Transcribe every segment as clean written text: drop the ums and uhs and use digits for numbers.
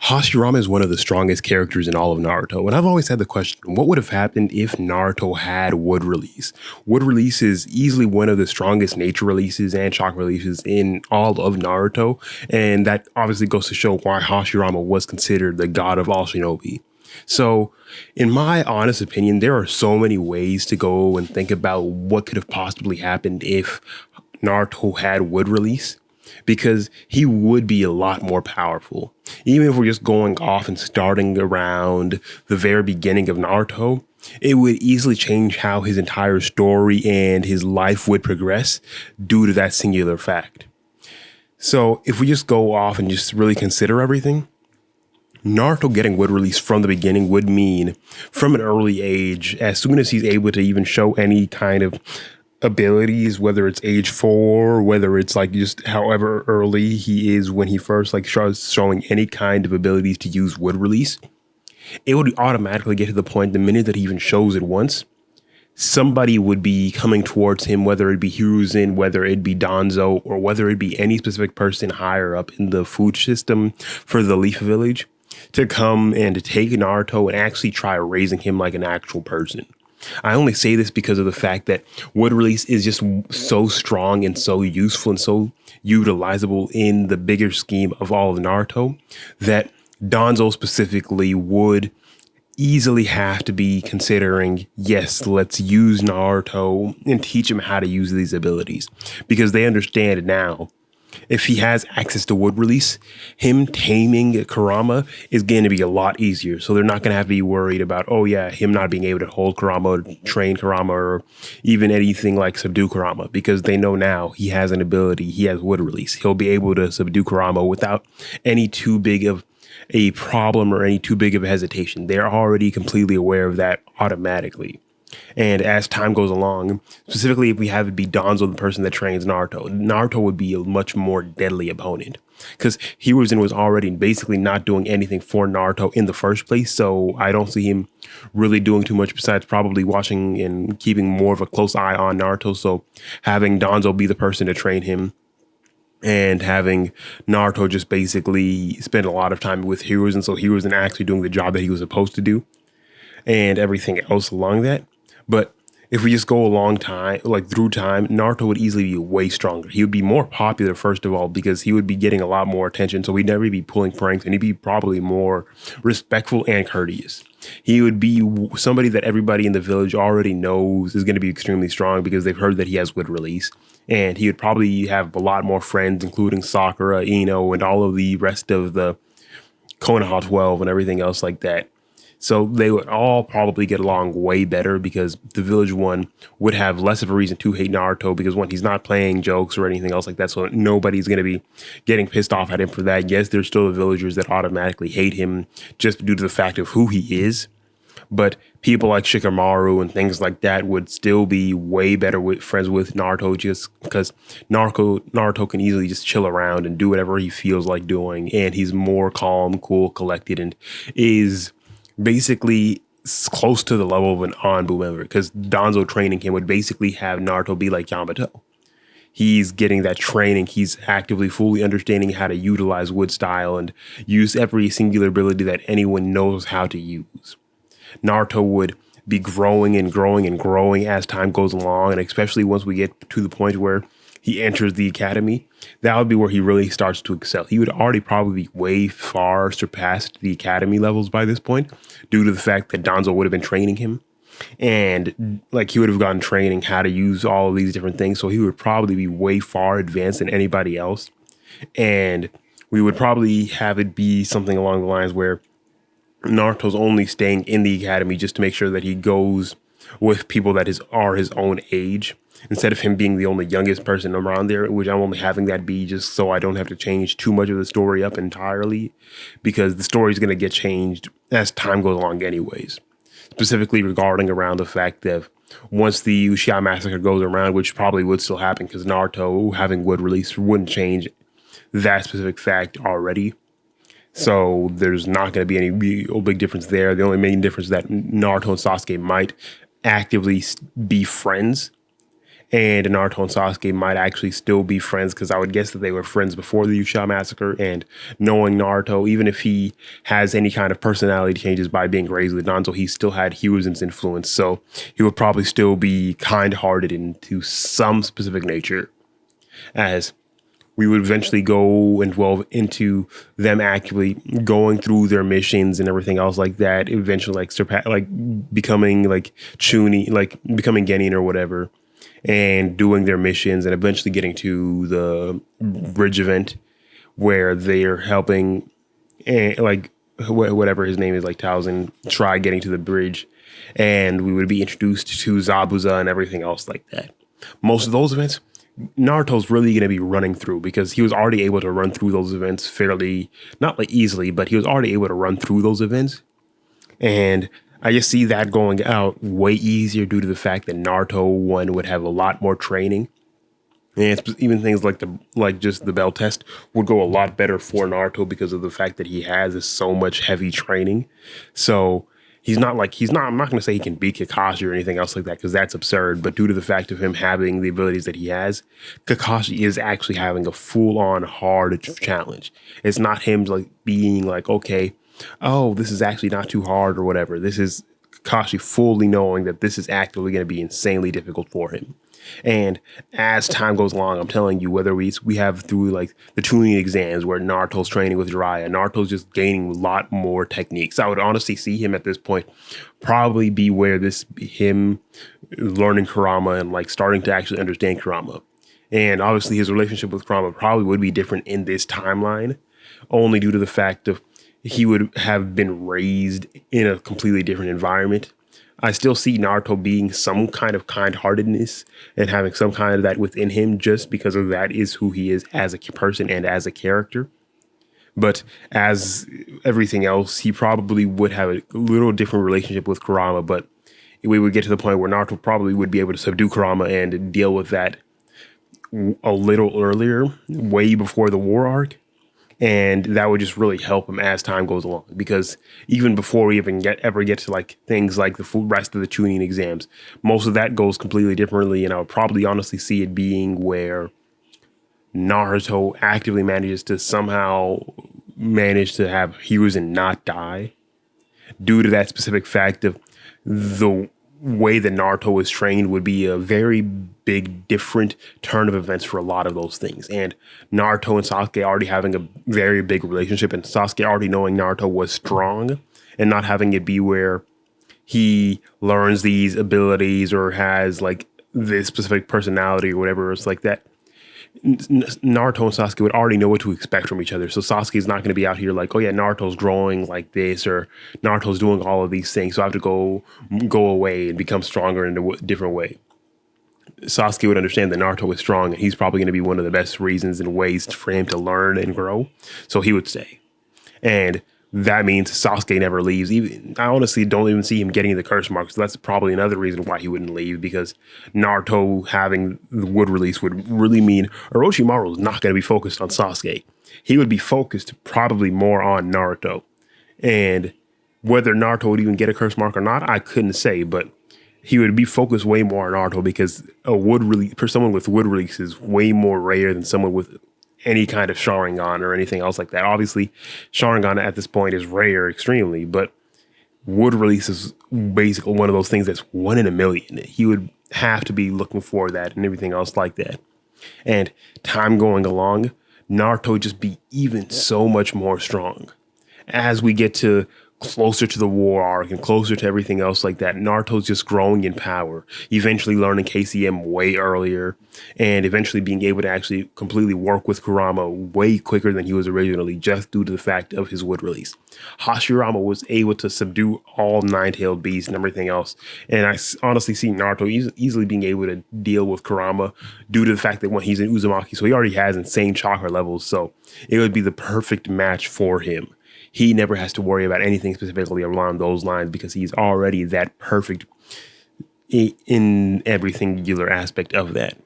Hashirama is one of the strongest characters in all of Naruto, and I've always had the question, what would have happened if Naruto had Wood Release? Wood Release is easily one of the strongest nature releases and chakra releases in all of Naruto, and that obviously goes to show why Hashirama was considered the god of all shinobi. So, in my honest opinion, there are so many ways to go and think about what could have possibly happened if Naruto had Wood Release, because he would be a lot more powerful. Even if we're just going off and starting around the very beginning of Naruto, it would easily change how his entire story and his life would progress due to that singular fact. So if we just go off and just really consider everything, Naruto getting Wood Release from the beginning would mean from an early age, as soon as he's able to even show any kind of abilities, whether it's age 4, whether it's like just however early he is when he first like starts showing any kind of abilities to use Wood Release, it would automatically get to the point the minute that he even shows it once, somebody would be coming towards him, whether it be Hiruzen, whether it be Danzo, or whether it be any specific person higher up in the food system for the Leaf Village, to come and to take Naruto and actually try raising him like an actual person. I only say this because of the fact that Wood Release is just so strong and so useful and so utilizable in the bigger scheme of all of Naruto that Danzo specifically would easily have to be considering, yes, let's use Naruto and teach him how to use these abilities, because they understand now if he has access to Wood Release, him taming Kurama is going to be a lot easier. So they're not going to have to be worried about, oh yeah, him not being able to hold Kurama or train Kurama or even anything like subdue Kurama, because they know now he has an ability, he has Wood Release. He'll be able to subdue Kurama without any too big of a problem or any too big of a hesitation. They're already completely aware of that automatically. And as time goes along, specifically if we have it be Danzo, the person that trains Naruto, Naruto would be a much more deadly opponent, because Hiruzen was already basically not doing anything for Naruto in the first place. So I don't see him really doing too much besides probably watching and keeping more of a close eye on Naruto. So having Danzo be the person to train him and having Naruto just basically spend a lot of time with Hiruzen, so Hiruzen actually doing the job that he was supposed to do and everything else along that. But if we just go a long time, like through time, Naruto would easily be way stronger. He would be more popular, first of all, because he would be getting a lot more attention. So he'd never be pulling pranks, and he'd be probably more respectful and courteous. He would be somebody that everybody in the village already knows is going to be extremely strong because they've heard that he has Wood Release. And he would probably have a lot more friends, including Sakura, Ino, and all of the rest of the Konoha 12 and everything else like that. So they would all probably get along way better because the village one would have less of a reason to hate Naruto, because one, he's not playing jokes or anything else like that. So nobody's going to be getting pissed off at him for that. Yes, there's still the villagers that automatically hate him just due to the fact of who he is. But people like Shikamaru and things like that would still be way better friends with Naruto, just because Naruto can easily just chill around and do whatever he feels like doing. And he's more calm, cool, collected, and is basically close to the level of an Anbu member, because Danzo training him would basically have Naruto be like Yamato. He's getting that training. He's actively fully understanding how to utilize wood style and use every singular ability that anyone knows how to use. Naruto would be growing and growing and growing as time goes along, and especially once we get to the point where he enters the academy, that would be where he really starts to excel. He would already probably be way far surpassed the academy levels by this point, due to the fact that Danzo would have been training him. And like he would have gotten training how to use all of these different things. So he would probably be way far advanced than anybody else. And we would probably have it be something along the lines where Naruto's only staying in the academy just to make sure that he goes with people that are his own age, instead of him being the only youngest person around there, which I'm only having that be just so I don't have to change too much of the story up entirely, because the story is going to get changed as time goes along anyways. Specifically regarding around the fact that once the Uchiha massacre goes around, which probably would still happen because Naruto having Wood Release wouldn't change that specific fact already. So there's not going to be any real big difference there. The only main difference is that Naruto and Sasuke might actively be friends, And Naruto and Sasuke might actually still be friends because I would guess that they were friends before the Uchiha massacre. And knowing Naruto, even if he has any kind of personality changes by being raised with Danzo, he still had Hiruzen's influence. So he would probably still be kind-hearted into some specific nature, as we would eventually go and delve into them actually going through their missions and everything else like that. Eventually, becoming like Chunin, like becoming Genin or whatever, and doing their missions, and eventually getting to the bridge event where they're helping, and whatever his name is, like Towson, try getting to the bridge, and we would be introduced to Zabuza and everything else like that. Most of those events, Naruto's really going to be running through because he was already able to run through those events fairly, not like easily, but he was already able to run through those events. And I just see that going out way easier due to the fact that Naruto one would have a lot more training. And even things like just the bell test would go a lot better for Naruto because of the fact that he has so much heavy training. So I'm not going to say he can beat Kakashi or anything else like that because that's absurd. But due to the fact of him having the abilities that he has, Kakashi is actually having a full on hard challenge. It's not him like being like, okay, oh, this is actually not too hard or whatever. This is Kakashi fully knowing that this is actively going to be insanely difficult for him. And as time goes along, I'm telling you, whether we have through like the Chunin exams where Naruto's training with Jiraiya, Naruto's just gaining a lot more techniques. I would honestly see him at this point probably be where him learning Kurama and like starting to actually understand Kurama. And obviously his relationship with Kurama probably would be different in this timeline, only due to the fact of he would have been raised in a completely different environment. I still see Naruto being some kind of kind-heartedness and having some kind of that within him just because of that is who he is as a person and as a character. But as everything else, he probably would have a little different relationship with Kurama, but we would get to the point where Naruto probably would be able to subdue Kurama and deal with that a little earlier, way before the war arc. And that would just really help him as time goes along, because even before we even ever get to like things like the rest of the Chunin exams, most of that goes completely differently. And I would probably honestly see it being where Naruto actively manages to somehow manage to have Hiruzen not die due to that specific fact of the way that Naruto was trained would be a very big different turn of events for a lot of those things. And Naruto and Sasuke already having a very big relationship, and Sasuke already knowing Naruto was strong and not having it be where he learns these abilities or has like this specific personality or whatever. It's like that. Naruto and Sasuke would already know what to expect from each other. So Sasuke's not going to be out here like, oh yeah, Naruto's growing like this, or Naruto's doing all of these things, so I have to go away and become stronger in a different way. Sasuke would understand that Naruto is strong, and he's probably going to be one of the best reasons and ways for him to learn and grow. So he would stay. And that means Sasuke never leaves. Even I honestly don't even see him getting the curse mark. So that's probably another reason why he wouldn't leave, because Naruto having the wood release would really mean Orochimaru is not going to be focused on Sasuke. He would be focused probably more on Naruto. And whether Naruto would even get a curse mark or not, I couldn't say, but he would be focused way more on Naruto, because a wood release for someone with wood release is way more rare than someone with any kind of Sharingan or anything else like that. Obviously, Sharingan at this point is rare extremely, but wood release is basically one of those things that's 1 in a million. He would have to be looking for that and everything else like that. And time going along, Naruto would just be even so much more strong. As we get to closer to the war arc and closer to everything else like that, Naruto's just growing in power, eventually learning KCM way earlier, and eventually being able to actually completely work with Kurama way quicker than he was originally, just due to the fact of his wood release. Hashirama was able to subdue all nine-tailed beasts and everything else, and I honestly see Naruto easily being able to deal with Kurama due to the fact that when he's in Uzumaki, so he already has insane chakra levels, so it would be the perfect match for him. He never has to worry about anything specifically along those lines, because he's already that perfect in every singular aspect of that.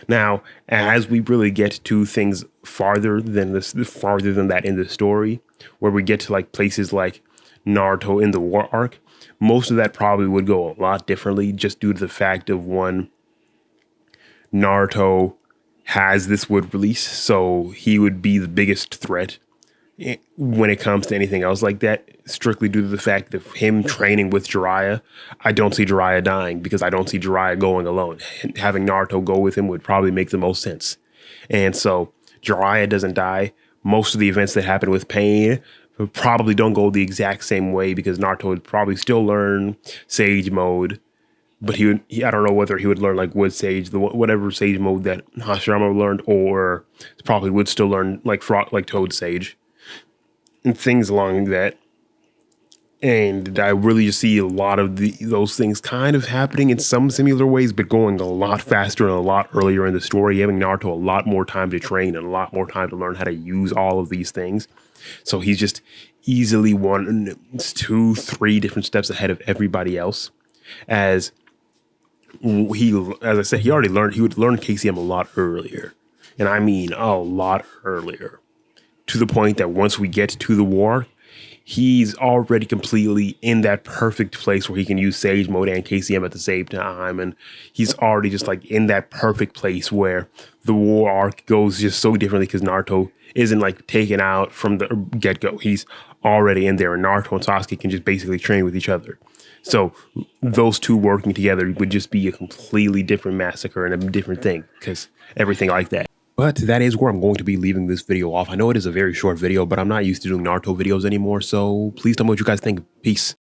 Now, as we really get to things farther than that in the story, where we get to like places like Naruto in the war arc, most of that probably would go a lot differently, just due to the fact of one, Naruto has this wood release, so he would be the biggest threat when it comes to anything else like that, strictly due to the fact of him training with Jiraiya. I don't see Jiraiya dying because I don't see Jiraiya going alone. And having Naruto go with him would probably make the most sense. And so Jiraiya doesn't die. Most of the events that happen with Pain probably don't go the exact same way because Naruto would probably still learn Sage Mode, but I don't know whether he would learn like Wood Sage, whatever Sage Mode that Hashirama learned, or probably would still learn like Toad Sage and things along that. And I really just see a lot of those things kind of happening in some similar ways, but going a lot faster and a lot earlier in the story, giving Naruto a lot more time to train and a lot more time to learn how to use all of these things. So he's just easily 1, 2, 3 different steps ahead of everybody else. As I said, he would learn KCM a lot earlier. And I mean a lot earlier. To the point that once we get to the war, he's already completely in that perfect place where he can use Sage Mode and KCM at the same time. And he's already just like in that perfect place where the war arc goes just so differently because Naruto isn't like taken out from the get-go. He's already in there, and Naruto and Sasuke can just basically train with each other. So those two working together would just be a completely different massacre and a different thing because everything like that. But that is where I'm going to be leaving this video off. I know it is a very short video, but I'm not used to doing Naruto videos anymore, so please tell me what you guys think. Peace.